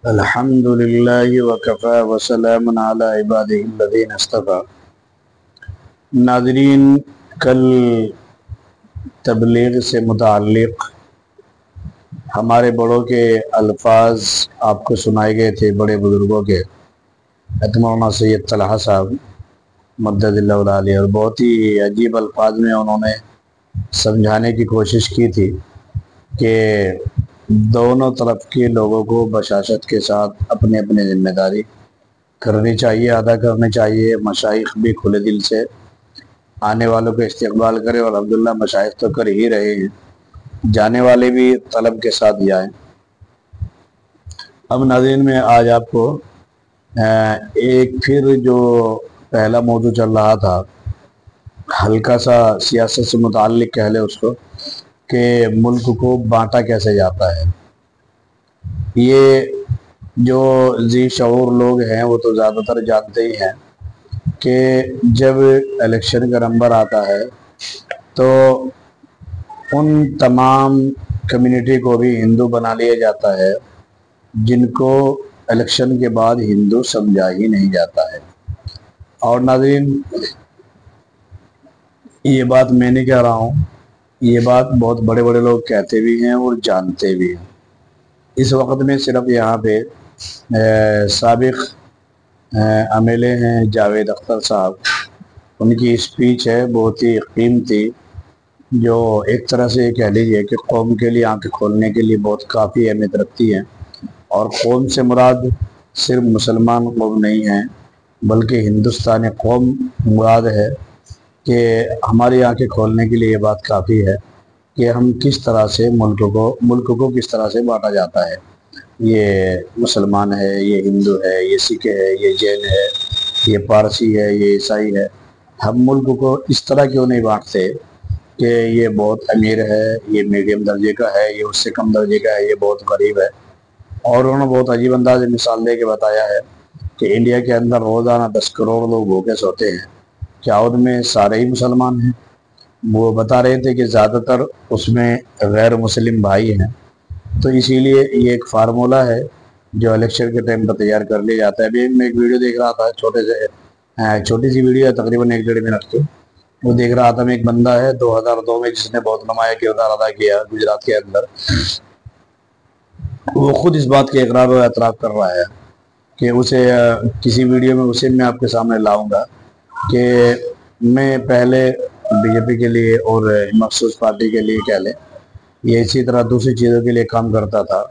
الحمد للہ وکفی وسلام علی عبادہ الذین اصطفی۔ ناظرین، کل تبلیغ سے متعلق ہمارے بڑوں کے الفاظ آپ کو سنائے گئے تھے، بڑے بزرگوں کے، مولانا سید طلحہ صاحب مدد اللہ علیہ، اور بہت ہی عجیب الفاظ میں انہوں نے سمجھانے کی کوشش کی تھی کہ دونوں طرف کے لوگوں کو بشاشت کے ساتھ اپنے اپنے ذمہ داری کرنی چاہیے، ادا کرنی چاہیے۔ مشائخ بھی کھلے دل سے آنے والوں کا استقبال کرے، اور عبداللہ مشائخ تو کر ہی رہے ہیں، جانے والے بھی طلب کے ساتھ جائیں۔ اب ناظرین، میں آج آپ کو ایک پھر جو پہلا موضوع چل رہا تھا، ہلکا سا سیاست سے متعلق کہہ لے اس کو، کہ ملک کو بانٹا کیسے جاتا ہے۔ یہ جو ذی شعور لوگ ہیں وہ تو زیادہ تر جانتے ہی ہیں کہ جب الیکشن کا نمبر آتا ہے تو ان تمام کمیونٹی کو بھی ہندو بنا لیا جاتا ہے جن کو الیکشن کے بعد ہندو سمجھا ہی نہیں جاتا ہے۔ اور ناظرین، یہ بات میں نہیں کہہ رہا ہوں، یہ بات بہت بڑے بڑے لوگ کہتے بھی ہیں اور جانتے بھی ہیں۔ اس وقت میں صرف یہاں پہ سابق ایم ایل اے ہیں جاوید اختر صاحب، ان کی اسپیچ ہے بہت ہی قیمتی، جو ایک طرح سے کہہ لیجیے کہ قوم کے لیے آنکھ کھولنے کے لیے بہت کافی اہمیت رکھتی ہے۔ اور قوم سے مراد صرف مسلمان قوم نہیں ہے، بلکہ ہندوستانی قوم مراد ہے، کہ ہماری آنکھیں کھولنے کے لیے یہ بات کافی ہے کہ ہم کس طرح سے ملک کو کس طرح سے بانٹا جاتا ہے۔ یہ مسلمان ہے، یہ ہندو ہے، یہ سکھ ہے، یہ جین ہے، یہ پارسی ہے، یہ عیسائی ہے۔ ہم ملک کو اس طرح کیوں نہیں بانٹتے کہ یہ بہت امیر ہے، یہ میڈیم درجے کا ہے، یہ اس سے کم درجے کا ہے، یہ بہت غریب ہے۔ اور انہوں نے بہت عجیب انداز میں مثال دے کے بتایا ہے کہ انڈیا کے اندر روزانہ 10 کروڑ لوگ بھوکے سوتے ہیں، کیا ان میں سارے ہی مسلمان ہیں؟ وہ بتا رہے تھے کہ زیادہ تر اس میں غیر مسلم بھائی ہیں۔ تو اسی لیے یہ ایک فارمولہ ہے جو الیکشن کے ٹائم پر تیار کر لیا جاتا ہے۔ ابھی میں ایک ویڈیو دیکھ رہا تھا، چھوٹی سی ویڈیو ہے، تقریباً 1-1.5 منٹ کی۔ وہ دیکھ رہا تھا، میں ایک بندہ ہے 2002 میں جس نے بہت نمایاں کردار ادا کیا گجرات کے اندر، وہ خود اس بات کے اقرار و اعتراف کر رہا ہے کہ اسے کسی ویڈیو میں اسے میں آپ کے سامنے لاؤں گا کہ میں پہلے بی جے پی کے لیے اور مخصوص پارٹی کے لیے کہہ لیں، یہ اسی طرح دوسری چیزوں کے لیے کام کرتا تھا،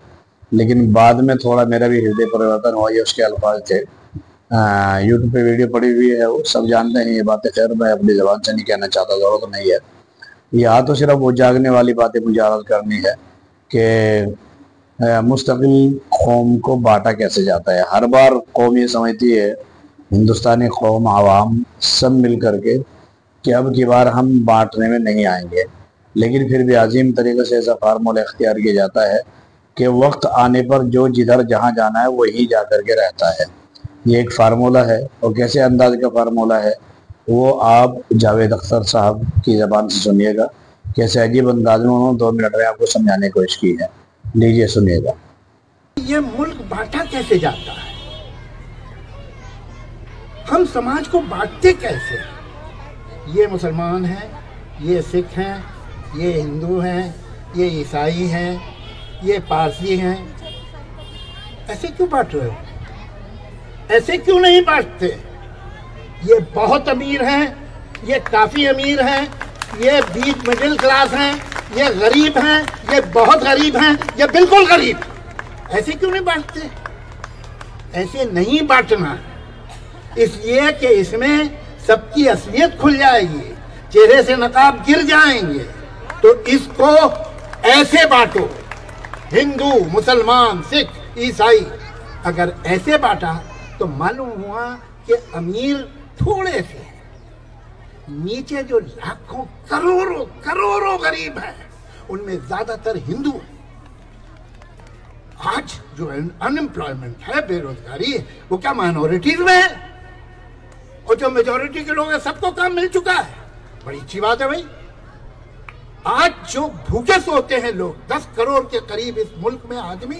لیکن بعد میں تھوڑا میرا بھی ہردے پریورتن ہوا۔ یہ اس کے الفاظ تھے، یوٹیوب پہ ویڈیو پڑی ہوئی ہے، وہ سب جانتے ہیں یہ باتیں، خیر میں اپنی زبان سے نہیں کہنا چاہتا، ضرورت نہیں ہے۔ یہاں تو صرف وہ جاگنے والی باتیں مجھے عرض کرنی ہے کہ مستقل قوم کو بانٹا کیسے جاتا ہے۔ ہر بار قوم یہ سمجھتی ہے، ہندوستانی قوم عوام سب مل کر کے، کہ اب کی بار ہم بانٹنے میں نہیں آئیں گے، لیکن پھر بھی عظیم طریقے سے ایسا فارمولہ اختیار کیا جاتا ہے کہ وقت آنے پر جو جدھر جہاں جانا ہے وہی جا کر کے رہتا ہے۔ یہ ایک فارمولہ ہے، اور کیسے انداز کا فارمولہ ہے وہ آپ جاوید اختر صاحب کی زبان سے سنیے گا، کیسے عجیب انداز میں انہوں نے 2 منٹ میں آپ کو سمجھانے کی کوشش کی ہے۔ لیجیے سنیے گا۔ یہ ملک بانٹا کیسے جاتا ہے؟ ہم سماج کو بانٹتے کیسے؟ یہ مسلمان ہیں، یہ سکھ ہیں، یہ ہندو ہیں، یہ عیسائی ہیں، یہ پارسی ہیں۔ ایسے کیوں بانٹ رہے ہو؟ ایسے کیوں نہیں بانٹتے؟ یہ بہت امیر ہیں، یہ کافی امیر ہیں، یہ بیچ مڈل کلاس ہیں، یہ غریب ہیں، یہ بہت غریب ہیں، یہ بالکل غریب۔ ایسے کیوں نہیں بانٹتے؟ ایسے نہیں بانٹنا، اس لیے کہ اس میں سب کی اصلیت کھل جائے گی، چہرے سے نقاب گر جائیں گے۔ تو اس کو ایسے بانٹو، ہندو، مسلمان، سکھ، عیسائی۔ اگر ایسے بانٹا تو معلوم ہوا کہ امیر تھوڑے سے ہیں، نیچے جو لاکھوں کروڑوں غریب ہیں ان میں زیادہ تر ہندو ہیں۔ آج جو انمپلائمنٹ ہے، بے روزگاری، وہ کیا مائنورٹیز میں ہے؟ اور جو میجورٹی کے لوگ ہیں سب کو کام مل چکا ہے، بڑی اچھی بات ہے بھائی۔ آج جو بھوکے سوتے ہیں لوگ، 10 کروڑ کے قریب اس ملک میں آدمی